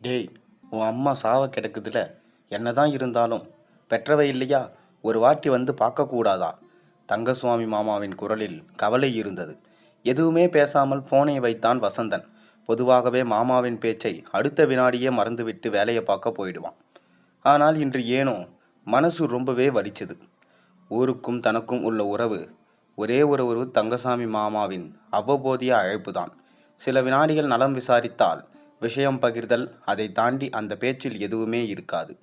டேய், உன் அம்மா சாவ கிடக்குதுல. என்னதான் இருந்தாலும் பெற்றவை இல்லையா? ஒரு வாட்டி வந்து பார்க்கக்கூடாதா? தங்கசுவாமி மாமாவின் குரலில் கவலை இருந்தது. எதுவுமே பேசாமல் போனை வைத்தான் வசந்தன். பொதுவாகவே மாமாவின் பேச்சை அடுத்த வினாடியே மறந்துவிட்டு வேலையை பார்க்க போயிடுவான். ஆனால் இன்று ஏனோ மனசு ரொம்பவே வலிச்சது. ஊருக்கும் தனக்கும் உள்ள உறவு ஒரே ஒரு தங்கசாமி மாமாவின் அவ்வப்போதைய அழைப்புதான். சில வினாடிகள் நலம் விசாரித்தால் விஷயம் பகிர்தல், அதை தாண்டி அந்த பேச்சில் எதுவுமே இருக்காது.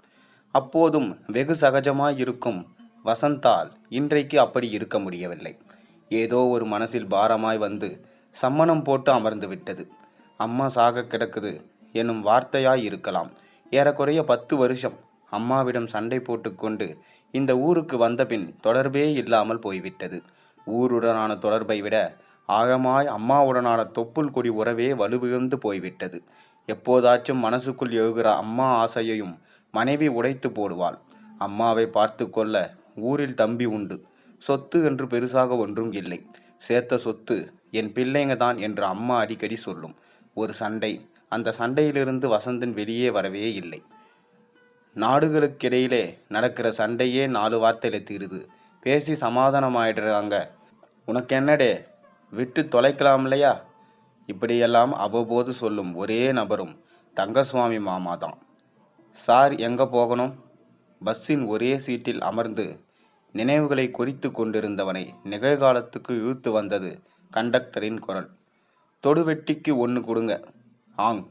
அப்போதும் வெகு சகஜமாயிருக்கும் வசந்தால் இன்றைக்கு அப்படி இருக்க முடியவில்லை. ஏதோ ஒரு மனசில் பாரமாய் வந்து சம்மணம் போட்டு அமர்ந்து விட்டது. அம்மா சாக கிடக்குது என்னும் வார்த்தையாய் இருக்கலாம். ஏறக்குறைய 10 வருஷம் அம்மாவிடம் சண்டை போட்டுக்கொண்டு இந்த ஊருக்கு வந்தபின் தொடர்பே இல்லாமல் போய்விட்டது. ஊருடனான தொடர்பை விட ஆழமாய் அம்மாவுடனான தொப்புள் கொடி உறவே வலுவிழந்து போய்விட்டது. எப்போதாச்சும் மனசுக்குள் எழுகிற அம்மா ஆசையையும் மனைவி உடைத்து போடுவாள். அம்மாவை பார்த்து கொள்ள ஊரில் தம்பி உண்டு. சொத்து என்று பெருசாக ஒன்றும் இல்லை. சேர்த்த சொத்து என் பிள்ளைங்க தான் என்று அம்மா அடிக்கடி சொல்லும். ஒரு சண்டை, அந்த சண்டையிலிருந்து வசந்தன் வெளியே வரவே இல்லை. நாடுகளுக்கிடையிலே நடக்கிற சண்டையே 4 வார்த்தையில தீருது. பேசி சமாதானமாயிடுறாங்க. உனக்கு என்னடே, விட்டு தொலைக்கலாம் இல்லையா? இப்படியெல்லாம் அவ்வப்போது சொல்லும் ஒரே நபரும் தங்கசுவாமி மாமா தான். சார் எங்கே போகணும்? பஸ்ஸின் ஒரே சீட்டில் அமர்ந்து நினைவுகளை குறித்து கொண்டிருந்தவனை நிகழ்காலத்துக்கு இழுத்து வந்தது கண்டக்டரின் குரல். தொடுவெட்டிக்கு 1 கொடுங்க. ஆங்.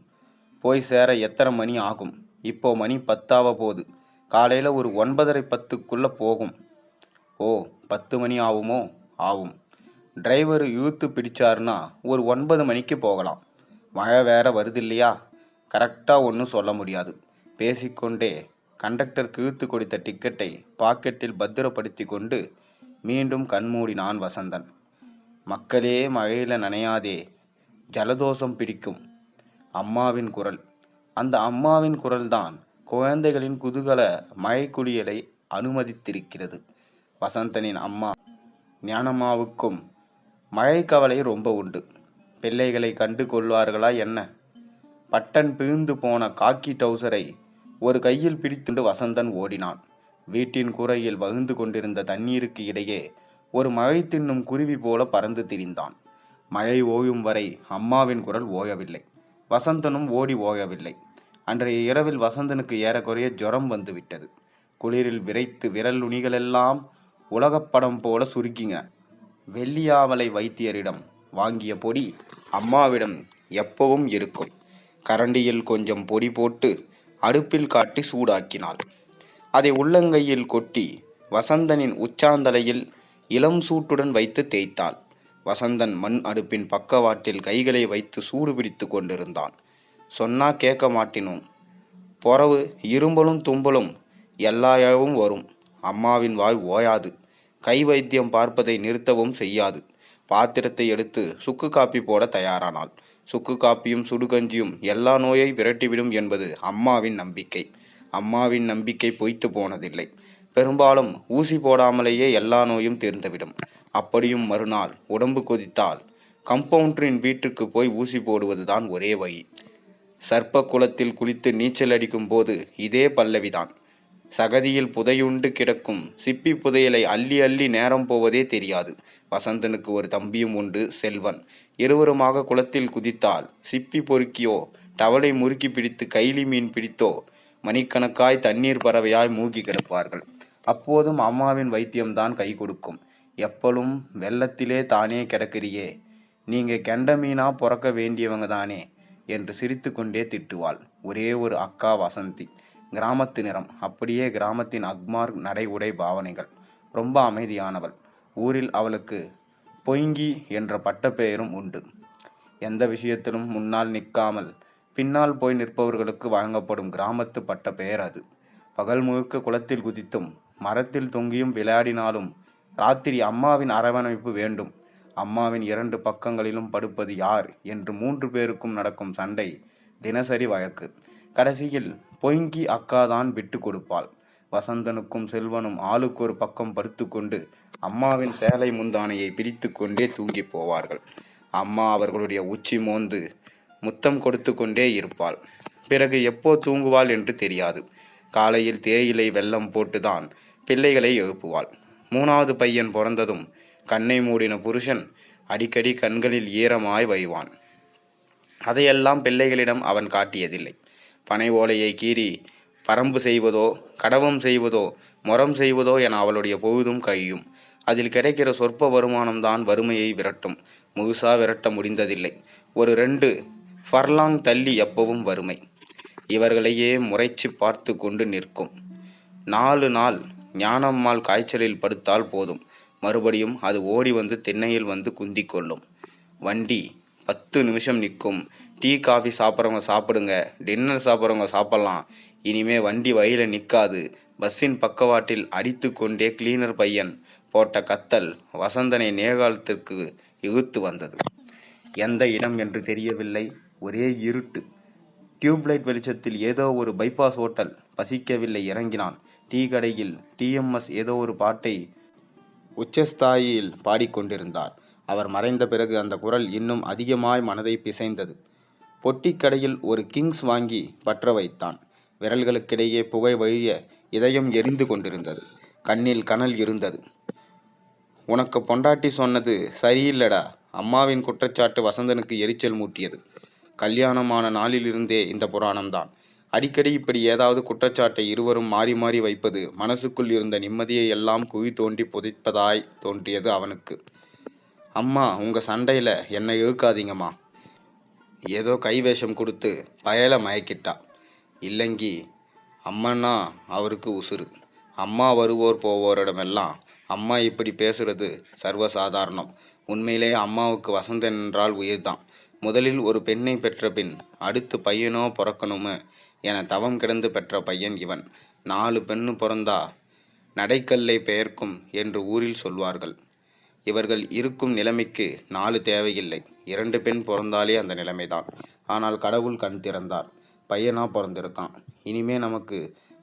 போய் சேர எத்தனை மணி ஆகும்? இப்போ மணி 10 போகுது. காலையில் ஒரு 9:30 போகும். ஓ, 10 மணி ஆகுமோ? ஆகும். டிரைவர் இழுத்து பிடிச்சாருன்னா ஒரு 9 மணிக்கு போகலாம். மழை வேற வருது இல்லையா? கரெக்டாக ஒன்றும் சொல்ல முடியாது. பேசிக்கொண்டே கண்டக்டர் இழுத்து கொடுத்த டிக்கெட்டை பாக்கெட்டில் பத்திரப்படுத்தி கொண்டு மீண்டும் கண்மூடினான் வசந்தன். மக்களே, மழையில் நனையாதே, ஜலதோஷம் பிடிக்கும். அம்மாவின் குரல். அந்த அம்மாவின் குரல்தான் குழந்தைகளின் குதூகல மழைக்குளியலை அனுமதித்திருக்கிறது. வசந்தனின் அம்மா ஞானம்மாவுக்கும் மழை கவலை ரொம்ப உண்டு. பிள்ளைகளை கண்டு கொள்வார்களா என்ன? பட்டன் பிழிந்து போன காக்கி டவுசரை ஒரு கையில் பிடித்துண்டு வசந்தன் ஓடினான். வீட்டின் கூரையில் வகுந்து கொண்டிருந்த தண்ணீருக்கு இடையே ஒரு மழை தின்னும் குருவி போல பறந்து திரிந்தான். மழை ஓயும் வரை அம்மாவின் குரல் ஓயவில்லை. வசந்தனும் ஓடி ஓயவில்லை. அன்றைய இரவில் வசந்தனுக்கு ஏறக்குறைய ஜுரம் வந்துவிட்டது. குளிரில் விரைத்து விரல் நுனிகளெல்லாம் உலகப்படம் போல சுருக்கிங்க. வெள்ளியாவலை வைத்தியரிடம் வாங்கிய பொடி அம்மாவிடம் எப்பவும் இருக்கும். கரண்டியில் கொஞ்சம் பொடி போட்டு அடுப்பில் காட்டி சூடாக்கினாள். அதை உள்ளங்கையில் கொட்டி வசந்தனின் உச்சாந்தலையில் இளம் சூட்டுடன் வைத்து தேய்த்தாள். வசந்தன் மண் அடுப்பின் பக்கவாட்டில் கைகளை வைத்து சூடு பிடித்து கொண்டிருந்தான். சொன்னா கேட்க மாட்டினோம். பொறவு இரும்பலும் தும்பலும் எல்லா இழவும் வரும். அம்மாவின் வாய் ஓயாது. கை வைத்தியம் பார்ப்பதை நிறுத்தவும் செய்யாது. பாத்திரத்தை எடுத்து சுக்கு காப்பி போட தயாரானாள். சுக்கு காப்பியும் சுடுகஞ்சியும் எல்லா நோயை விரட்டிவிடும் என்பது அம்மாவின் நம்பிக்கை. அம்மாவின் நம்பிக்கை பொய்த்து போனதில்லை. பெரும்பாலும் ஊசி போடாமலேயே எல்லா நோயும் தீர்ந்துவிடும். அப்படியும் மறுநாள் உடம்பு கொதித்தால் கம்பவுண்டரின் வீட்டுக்கு போய் ஊசி போடுவதுதான் ஒரே வழி. சர்ப்ப குளத்தில் குளித்து நீச்சல் அடிக்கும் போது இதே பல்லவிதான். சகதியில் புதையுண்டு கிடக்கும் சிப்பி புதையலை அள்ளி அள்ளி நேரம் போவதே தெரியாது. வசந்தனுக்கு ஒரு தம்பியும் உண்டு, செல்வன். இருவருமாக குளத்தில் குதித்தால் சிப்பி பொறுக்கியோ டவலை முறுக்கி பிடித்து கைலி மீன் பிடித்தோ மணிக்கணக்காய் தண்ணீர் பறவையாய் மூழ்கி கிடப்பார்கள். அப்போதும் அம்மாவின் வைத்தியம்தான் கை கொடுக்கும். எப்பளும் வெள்ளத்திலே தானே கிடக்கிறியே, நீங்க கெண்ட மீனா பிறக்க வேண்டியவங்க தானே என்று சிரித்து கொண்டே திட்டுவாள். ஒரே ஒரு அக்கா வசந்தி. கிராமத்து நிறம், அப்படியே கிராமத்தின் அக்மார் நடை உடை பாவனைகள். ரொம்ப அமைதியானவள். ஊரில் அவளுக்கு பொய்ங்கி என்ற பட்டப்பெயரும் உண்டு. எந்த விஷயத்திலும் முன்னால் நிற்காமல் பின்னால் போய் நிற்பவர்களுக்கு வழங்கப்படும் கிராமத்து பட்ட பெயர் அது. பகல் முழுக்க குளத்தில் குதித்தும் மரத்தில் தொங்கியும் விளையாடினாலும் ராத்திரி அம்மாவின் அரவணைப்பு வேண்டும். அம்மாவின் 2 பக்கங்களிலும் படுப்பது யார் என்று 3 பேருக்கும் நடக்கும் சண்டை தினசரி வழக்கு. கடைசியில் பொய்ங்கி அக்காதான் விட்டு கொடுப்பாள். வசந்தனுக்கும் செல்வனும் ஆளுக்கு ஒரு பக்கம் படுத்துக்கொண்டு அம்மாவின் சேலை முந்தானையை பிரித்து கொண்டே தூங்கி போவார்கள். அம்மா அவர்களுடைய உச்சி மோந்து முத்தம் கொடுத்து கொண்டே இருப்பாள். பிறகு எப்போ தூங்குவாள் என்று தெரியாது. காலையில் தேயிலை வெல்லம் போட்டுதான் பிள்ளைகளை எழுப்புவாள். 3வது பையன் பிறந்ததும் கண்ணை மூடின புருஷன் அடிக்கடி கண்களில் ஈரமாய் வைவான். அதையெல்லாம் பிள்ளைகளிடம் அவன் காட்டியதில்லை. பனை ஓலையை கீறி பரம்பு செய்வதோ கடவம் செய்வதோ மொரம் செய்வதோ என அவளுடைய பொழுதும் கழியும். அதில் கிடைக்கிற சொற்ப வருமானம்தான் வறுமையை விரட்டும். முழுசா விரட்ட முடிந்ததில்லை. ஒரு 2 ஃபர்லாங் தள்ளி எப்பவும் வறுமை இவர்களையே முறைச்சி பார்த்து கொண்டு நிற்கும். 4 நாள் ஞானம்மாள் காய்ச்சலில் படுத்தால் போதும், மறுபடியும் அது ஓடி வந்து திண்ணையில் வந்து குந்தி கொள்ளும். வண்டி 10 நிமிஷம் நிற்கும். டீ காஃபி சாப்பிட்றவங்க சாப்பிடுங்க, டின்னர் சாப்பிட்றவங்க சாப்பிட்லாம், இனிமே வண்டி வழியில் நிற்காது. பஸ்ஸின் பக்கவாட்டில் அடித்து கொண்டே கிளீனர் பையன் போட்ட கத்தல் வசந்தனை நேகாலத்திற்கு இழுத்து வந்தது. எந்த இடம் என்று தெரியவில்லை. ஒரே இருட்டு. டியூப்லைட் வெளிச்சத்தில் ஏதோ ஒரு பைபாஸ் ஹோட்டல். பசிக்கவில்லை, இறங்கினான். டீ கடையில் டிஎம்எஸ் ஏதோ ஒரு பாட்டை உச்சஸ்தாயியில் பாடிக்கொண்டிருந்தார். அவர் மறைந்த பிறகு அந்த குரல் இன்னும் அதிகமாய் மனதை பிசைந்தது. பொட்டிக்கடையில் ஒரு கிங்ஸ் வாங்கி பற்ற வைத்தான். விரல்களுக்கிடையே புகை வழிய இதயம் எரிந்து கொண்டிருந்தது. கண்ணில் கனல் இருந்தது. உனக்கு பொண்டாட்டி சொன்னது சரியில்லடா. அம்மாவின் குற்றச்சாட்டு வசந்தனுக்கு எரிச்சல் மூட்டியது. கல்யாணமான நாளிலிருந்தே இந்த புராணம்தான். அடிக்கடி இப்படி ஏதாவது குற்றச்சாட்டை இருவரும் மாறி மாறி வைப்பது மனசுக்குள் இருந்த நிம்மதியை எல்லாம் குழி தோண்டி புதைப்பதாய் தோன்றியது அவனுக்கு. அம்மா, உங்க சண்டையில் என்னை இழுக்காதீங்கம்மா. ஏதோ கைவேஷம் கொடுத்து பயல மயக்கிட்டா. இல்லைங்கி, அம்மன்னா அவருக்கு உசுறு. அம்மா வருவோர் போவோரிடமெல்லாம் அம்மா இப்படி பேசுறது சர்வசாதாரணம். உண்மையிலே அம்மாவுக்கு வசந்தன் என்றால் உயிர்தான். முதலில் ஒரு பெண்ணை பெற்ற பின் அடுத்து பையனோ பிறக்கணுமு என தவம் கிடந்து பெற்ற பையன் இவன். 4 பெண்ணு பிறந்தா நடைக்கல்லை பெயர்க்கும் என்று ஊரில் சொல்வார்கள். இவர்கள் இருக்கும் நிலைமைக்கு 4 தேவையில்லை. 2 பெண் பிறந்தாலே அந்த நிலைமைதான். ஆனால் கடவுள் கண் திறந்தார். பையனா பிறந்திருக்கான். இனிமே நமக்கு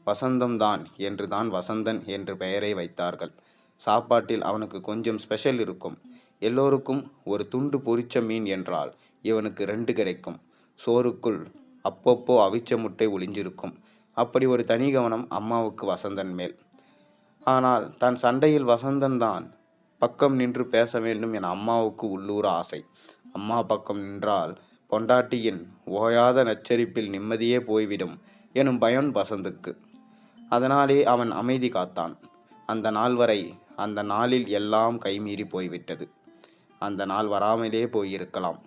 வசந்தம்தான் என்று தான் வசந்தன் என்று பெயரை வைத்தார்கள். சாப்பாட்டில் அவனுக்கு கொஞ்சம் ஸ்பெஷல் இருக்கும். எல்லோருக்கும் ஒரு துண்டு பொரிச்ச மீன் என்றால் இவனுக்கு 2 கிடைக்கும். சோறுக்குள் அப்பப்போ அவிச்ச முட்டை ஒளிஞ்சிருக்கும். அப்படி ஒரு தனி கவனம் அம்மாவுக்கு வசந்தன் மேல். ஆனால் தன் சண்டையில் வசந்தன் தான் பக்கம் நின்று பேச வேண்டும் என அம்மாவுக்கு உள்ளூர ஆசை. அம்மா பக்கம் நின்றால் பொண்டாட்டியின் ஓயாத நச்சரிப்பில் நிம்மதியே போய்விடும் எனும் பயம் வசந்துக்கு. அதனாலே அவன் அமைதி காத்தான். அந்த நாள் வரை. அந்த நாளில் எல்லாம் கைமீறி போய்விட்டது. அந்த நாள் வராமலே போயிருக்கலாம்.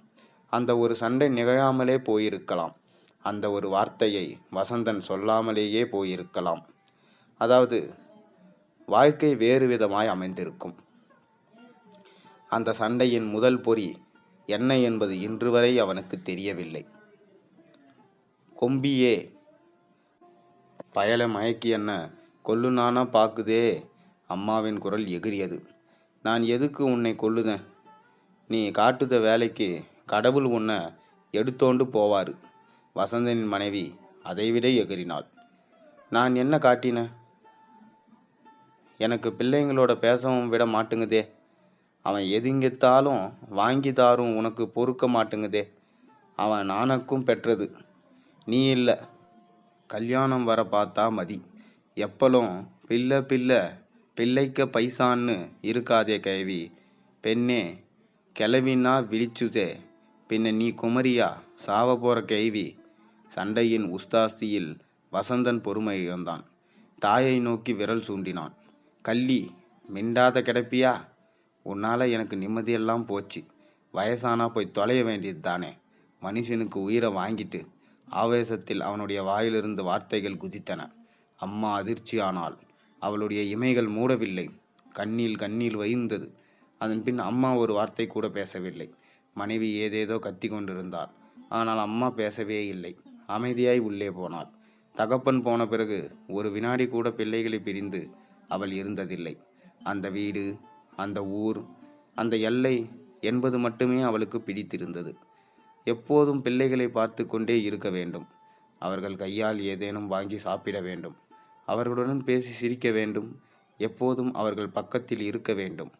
அந்த ஒரு சண்டை நிகழாமலே போயிருக்கலாம். அந்த ஒரு வார்த்தையை வசந்தன் சொல்லாமலேயே போயிருக்கலாம். அதாவது வாழ்க்கை வேறு விதமாய் அமைந்திருக்கும். அந்த சண்டையின் முதல் பொறி என்ன என்பது இன்று வரை அவனுக்கு தெரியவில்லை. கொம்பியே, பயல மயக்கி என்ன கொல்லுனானா பாக்குதே. அம்மாவின் குரல் எகிரியது. நான் எதுக்கு உன்னை கொல்லுதேன்? நீ காட்டுத வேலைக்கு கடவுள் உன்னை எடுத்தோண்டு போவாரு. வசந்தனின் மனைவி அதைவிட எகிரினாள். நான் என்ன காட்டின? எனக்கு பிள்ளைங்களோட பேசவும் விட மாட்டுங்குதே. அவன் எதுங்கெத்தாலும் வாங்கி தாரும் உனக்கு பொறுக்க மாட்டுங்குதே. அவன் நானக்கும் பெற்றது, நீ இல்லை. கல்யாணம் வர பார்த்தா மதி. எப்பலும் பிள்ளை பிள்ளை பிள்ளைக்க பைசான்னு இருக்காதே கேள்வி. பெண்ணே, கிளவின்னா விழிச்சுதே. பின்ன நீ குமரியா சாவ போகிற கேள்வி. சண்டையின் உஸ்தாஸ்தியில் வசந்தன் பொறுமை இழந்தான். தாயை நோக்கி விரல் சூண்டினான். கள்ளி, மிண்டாத கிடப்பியா? உன்னால் எனக்கு நிம்மதியெல்லாம் போச்சு. வயசானா போய் தொலைய வேண்டியது தானே. மனுஷனுக்கு உயிரை வாங்கிட்டு. ஆவேசத்தில் அவனுடைய வாயிலிருந்து வார்த்தைகள் குதித்தன. அம்மா அதிர்ச்சி ஆனாள். அவளுடைய இமைகள் மூடவில்லை. கண்ணில் வைந்தது. அதன் பின் அம்மா ஒரு வார்த்தை கூட பேசவில்லை. மனைவி ஏதேதோ கத்தி கொண்டிருந்தாள். ஆனால் அம்மா பேசவே இல்லை. அமைதியாய் உள்ளே போனாள். தகப்பன் போன பிறகு ஒரு வினாடி கூட பிள்ளைகளை பிரிந்து அவள் இருந்ததில்லை. அந்த வீடு, அந்த ஊர், அந்த எல்லை என்பது மட்டுமே அவளுக்கு பிடித்திருந்தது. எப்போதும் பிள்ளைகளை பார்த்து கொண்டே இருக்க வேண்டும். அவர்கள் கையால் ஏதேனும் வாங்கி சாப்பிட வேண்டும். அவர்களுடன் பேசி சிரிக்க வேண்டும். எப்போதும் அவர்கள் பக்கத்தில் இருக்க வேண்டும்.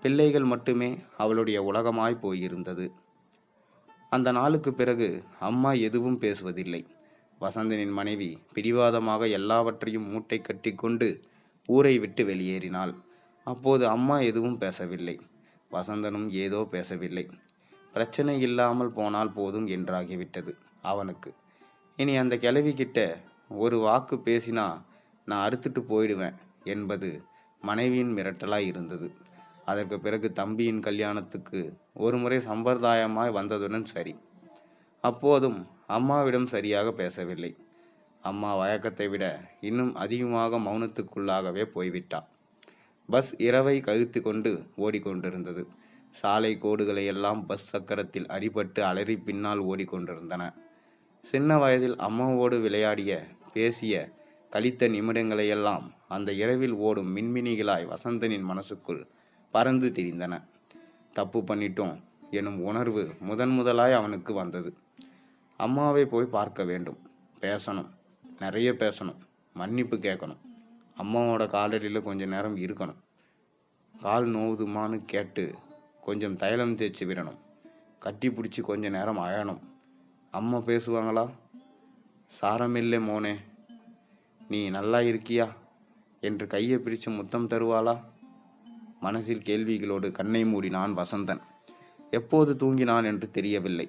பிள்ளைகள் மட்டுமே அவளுடைய உலகமாய் போயிருந்தது. அந்த நாளுக்கு பிறகு அம்மா எதுவும் பேசுவதில்லை. வசந்தனின் மனைவி பிடிவாதமாக எல்லாவற்றையும் மூட்டை கட்டி கொண்டு ஊரை விட்டு வெளியேறினாள். அப்போது அம்மா எதுவும் பேசவில்லை. வசந்தனும் ஏதோ பேசவில்லை. பிரச்சனை இல்லாமல் போனால் போதும் என்றாகிவிட்டது அவனுக்கு. இனி அந்த கிழவி கிட்ட ஒரு வாக்கு பேசினா நான் அறுத்துட்டு போயிடுவேன் என்பது மனைவியின் மிரட்டலாய் இருந்தது. அதற்கு பிறகு தம்பியின் கல்யாணத்துக்கு ஒரு முறை சம்பிரதாயமாய் வந்ததுடன் சரி. அப்போதும் அம்மாவிடம் சரியாக பேசவில்லை. அம்மா வழக்கத்தை விட இன்னும் அதிகமாக மௌனத்துக்குள்ளாகவே போய்விட்டாள். பஸ் இரவை கழித்து கொண்டு ஓடிக்கொண்டிருந்தது. சாலை கோடுகளை எல்லாம் பஸ் சக்கரத்தில் அடிபட்டு அலறி பின்னால் ஓடிக்கொண்டிருந்தன. சின்ன வயதில் அம்மாவோடு விளையாடிய, பேசிய, கழித்த நிமிடங்களையெல்லாம் அந்த இரவில் ஓடும் மின்மினிகளாய் வசந்தனின் மனசுக்குள் பறந்து திரிந்தன. தப்பு பண்ணிட்டோம் எனும் உணர்வு முதலாய் அவனுக்கு வந்தது. அம்மாவை போய் பார்க்க வேண்டும், பேசணும், நிறைய பேசணும், மன்னிப்பு கேட்கணும், அம்மாவோட காலடியில் கொஞ்ச நேரம் இருக்கணும், கால் நோவுதுமான்னு கேட்டு கொஞ்சம் தைலம் தேய்ச்சி விடணும், கட்டி பிடிச்சி கொஞ்ச நேரம் அழணும். அம்மா பேசுவாங்களா? சாரமில்லை மோனே, நீ நல்லா இருக்கியா என்று கையை பிடிச்சு முத்தம் தருவாளா? மனசில் கேள்விகளோடு கண்ணை மூடினான் வசந்தன். எப்போது தூங்கினான் என்று தெரியவில்லை.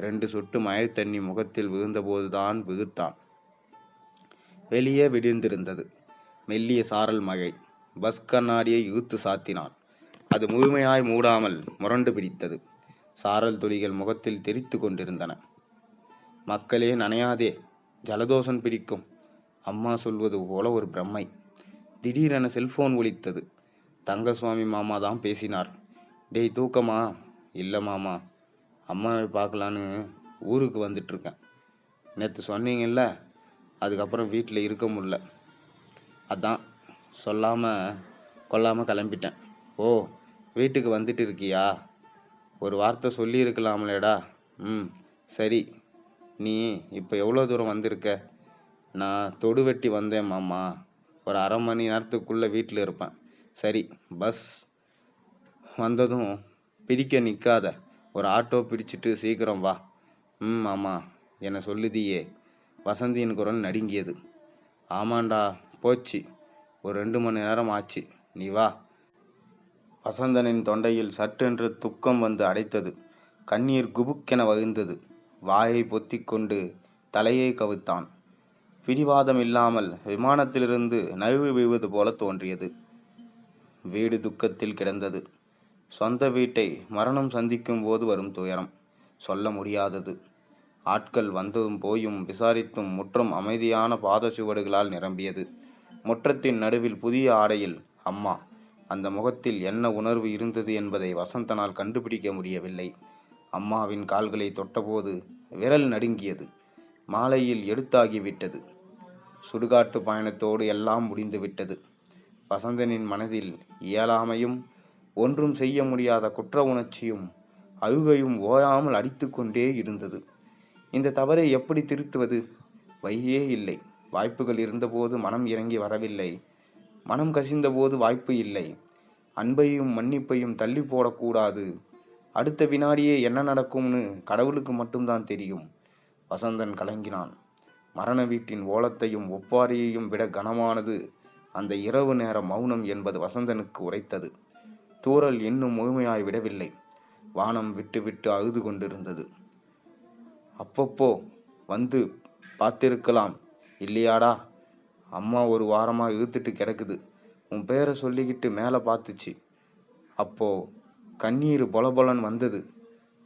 2 சொட்டு மழைத்தண்ணி முகத்தில் விழுந்தபோதுதான் விழுத்தான். வெளியே விடிந்திருந்தது. மெல்லிய சாரல் மழை. பஸ் கண்ணாடியை இழுத்து சாத்தினான். அது முழுமையாய் மூடாமல் முரண்டு பிடித்தது. சாரல் துளிகள் முகத்தில் தெரித்து கொண்டிருந்தன. மக்களே நனையாதே, ஜலதோஷம் பிடிக்கும், அம்மா சொல்வது போல ஒரு பிரம்மை. திடீரென செல்போன் ஒலித்தது. தங்கசுவாமி மாமா தான் பேசினார். டேய் தூக்கமா? இல்லை மாமா, அம்மாவை பார்க்கலான்னு ஊருக்கு வந்துட்டுருக்கேன். நேற்று சொன்னீங்கல்ல, அதுக்கப்புறம் வீட்டில் இருக்க முடில, அதான் சொல்லாமல் கொல்லாமல் கிளம்பிட்டேன். ஓ, வீட்டுக்கு வந்துட்டு இருக்கியா? ஒரு வார்த்தை சொல்லியிருக்கலாமலேடா. சரி, நீ இப்போ எவ்வளோ தூரம் வந்திருக்க? நான் தொடு வெட்டி வந்தேன் மாமா, ஒரு அரை மணி நேரத்துக்குள்ளே வீட்டில் இருப்பேன். சரி, பஸ் வந்ததும் பிடிக்க நிற்காத, ஒரு ஆட்டோ பிடிச்சிட்டு சீக்கிரம் வா. ஆமாம், என்னை சொல்லுதியே. வசந்தியின் குரல் நடுங்கியது. ஆமாண்டா, போச்சு, ஒரு 2 மணி நேரம் ஆச்சு, நீ வா. வசந்தனின் தொண்டையில் சட்டென்று துக்கம் வந்து அடைத்தது. கண்ணீர் குபுக்கென வழிந்தது. வாயை பொத்திக்கொண்டு தலையை கவித்தான். பிடிவாதம் இல்லாமல் விமானத்திலிருந்து நழுவி வீழ்வது போல தோன்றியது. வீடு துக்கத்தில் கிடந்தது. சொந்த வீட்டை மரணம் சந்திக்கும் போது வரும் துயரம் சொல்ல முடியாதது. ஆட்கள் வந்ததும் போயும் விசாரித்தும் முற்றம் அமைதியான பாதச்சுவடுகளால் நிரம்பியது. முற்றத்தின் நடுவில் புதிய ஆடையில் அம்மா. அந்த முகத்தில் என்ன உணர்வு இருந்தது என்பதை வசந்தனால் கண்டுபிடிக்க முடியவில்லை. அம்மாவின் கால்களை தொட்டபோது விரல் நடுங்கியது. மாலையில் எடுத்தாகிவிட்டது. சுடுகாட்டு பயணத்தோடு எல்லாம் முடிந்துவிட்டது. வசந்தனின் மனதில் இயலாமையும் ஒன்றும் செய்ய முடியாத குற்ற உணர்ச்சியும் அழுகையும் ஓயாமல் அடித்து கொண்டே இருந்தது. இந்த தவறை எப்படி திருத்துவது? வழியே இல்லை. வாய்ப்புகள் இருந்தபோது மனம் இறங்கி வரவில்லை. மனம் கசிந்தபோது வாய்ப்பு இல்லை. அன்பையும் மன்னிப்பையும் தள்ளி போடக்கூடாது. அடுத்த வினாடியே என்ன நடக்கும்னு கடவுளுக்கு மட்டும்தான் தெரியும். வசந்தன் கலங்கினான். மரண வீட்டின் ஓலத்தையும் ஒப்பாரியையும் விட கனமானது அந்த இரவு நேர மௌனம் என்பது வசந்தனுக்கு உரைத்தது. தூறல் இன்னும் முழுமையாய் விடவில்லை. வானம் விட்டு விட்டு அழுது கொண்டிருந்தது. அப்பப்போ வந்து பார்த்திருக்கலாம் இல்லையாடா? அம்மா ஒரு வாரமாக இழுத்துட்டு கிடக்குது. உன் பேரை சொல்லிக்கிட்டு மேலே பார்த்துச்சு. அப்போ கண்ணீர் பொலபொலன் வந்தது.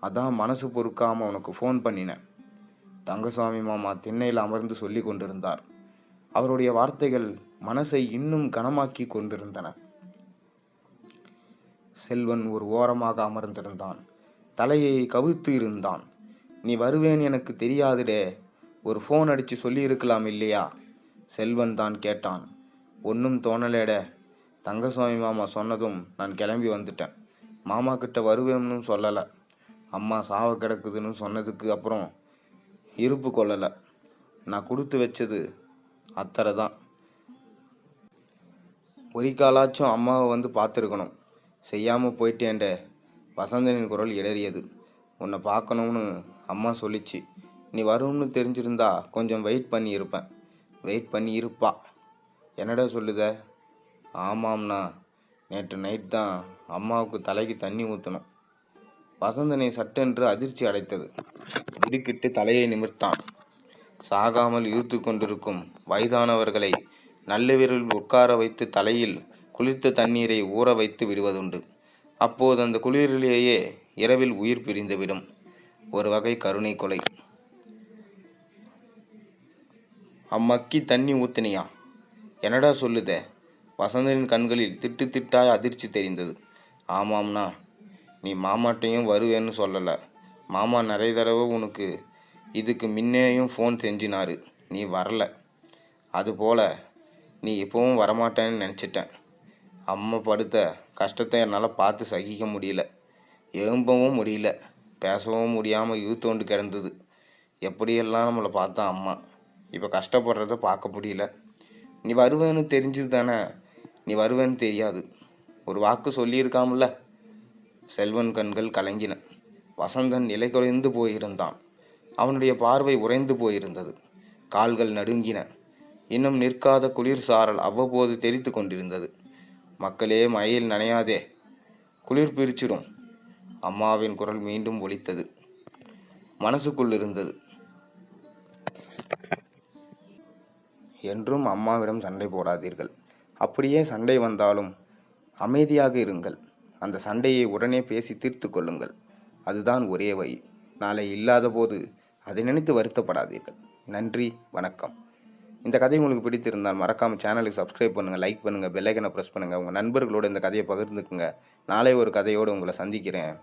அதான் மனசு பொறுக்காம உனக்கு ஃபோன் பண்ணினேன். தங்கசாமி மாமா திண்ணையில் அமர்ந்து சொல்லி கொண்டிருந்தார். அவருடைய வார்த்தைகள் மனசை இன்னும் கனமாக்கி கொண்டிருந்தன. செல்வன் ஒரு ஓரமாக அமர்ந்திருந்தான். தலையை கவிழ்த்து இருந்தான். நீ வருவேன் எனக்கு தெரியாதுடே, ஒரு ஃபோன் அடித்து சொல்லியிருக்கலாம் இல்லையா? செல்வன் தான் கேட்டான். ஒன்றும் தோணலேட. தங்கசுவாமி மாமா சொன்னதும் நான் கிளம்பி வந்துட்டேன். மாமா கிட்ட வருவேன்னு சொல்லலை. அம்மா சாவ கிடக்குதுன்னு சொன்னதுக்கு அப்புறம் இருப்பு கொள்ளலை. நான் கொடுத்து வச்சது அத்தரை தான். ஒரு காலாச்சும் அம்மாவை வந்து பார்த்துருக்கணும். செய்யாமல் போயிட்டேன்டே. வசந்தனின் குரல் இடறியது. உன்னை பார்க்கணும்னு அம்மா சொல்லிச்சு. நீ வரும்னு தெரிஞ்சிருந்தா கொஞ்சம் வெயிட் பண்ணி இருப்பேன். வெயிட் பண்ணி இருப்பா. என்னடா சொல்லுத? ஆமாம்ண்ணா, நேற்று நைட் தான் அம்மாவுக்கு தலைக்கு தண்ணி ஊற்றணும். வசந்தனை சட்டென்று அதிர்ச்சி அடைத்தது. திடுக்கிட்டு தலையை நிமிர்த்தான். சாகாமல் இழுத்து கொண்டிருக்கும் வயதானவர்களை நள்ளிரவில் உட்கார வைத்து தலையில் குளிர்த்த தண்ணீரை ஊற வைத்து விடுவதுண்டு. அப்போது அந்த குளிரிலேயே இரவில் உயிர் பிரிந்துவிடும். ஒரு வகை கருணை கொலை. அம்மக்கி தண்ணி ஊத்தினியா? என்னடா சொல்லுத? வசந்தனின் கண்களில் திட்டு திட்டாய் அதிர்ச்சி தெரிந்தது. ஆமாம்ண்ணா, நீ மாமாட்டையும் வருவேன்னு சொல்லலை. மாமா நிறைய தடவை உனக்கு இதுக்கு முன்னேயும் ஃபோன் செஞ்சினாரு, நீ வரல. அதுபோல் நீ இப்போவும் வரமாட்டேன்னு நினச்சிட்டேன். அம்மா படுத்த கஷ்டத்தை என்னால் பார்த்து சகிக்க முடியல. எழும்பவும் முடியல, பேசவும் முடியாமல் இழுத்தோண்டு கிடந்தது. எப்படியெல்லாம் நம்மளை பார்த்தா அம்மா இப்போ கஷ்டப்படுறத பார்க்க முடியல. நீ வருவேன்னு தெரிஞ்சது தானே? நீ வருவேன்னு தெரியாது. ஒரு வாக்கு சொல்லியிருக்காமல்ல. செல்வன் கண்கள் கலங்கின. வசந்தன் நிலை குறைந்து போயிருந்தான். அவனுடைய பார்வை உறைந்து போயிருந்தது. கால்கள் நடுங்கின. இன்னும் நிற்காத குளிர் சாரல் அவ்வப்போது தெரித்து கொண்டிருந்தது. மக்களே, மழையில் நனையாதே, குளிர் பிரிச்சிடும். அம்மாவின் குரல் மீண்டும் ஒலித்தது. மனசுக்குள் இருந்தது. என்றும் அம்மாவிடம் சண்டை போடாதீர்கள். அப்படியே சண்டை வந்தாலும் அமைதியாக இருங்கள். அந்த சண்டையை உடனே பேசி தீர்த்து கொள்ளுங்கள். அதுதான் ஒரே வழி. நாளை இல்லாத போது அதை நினைத்து வருத்தப்படாதீர்கள். நன்றி, வணக்கம். இந்த கதை உங்களுக்கு பிடித்திருந்தால் மறக்காமல் சேனலுக்கு சப்ஸ்கிரைப் பண்ணுங்கள், லைக் பண்ணுங்கள், பெல் ஐக்கனை ப்ரெஸ் பண்ணுங்கள். உங்கள் நண்பர்களோடு இந்த கதையை பகிர்ந்துக்குங்க. நாளை ஒரு கதையோடு உங்களை சந்திக்கிறேன்.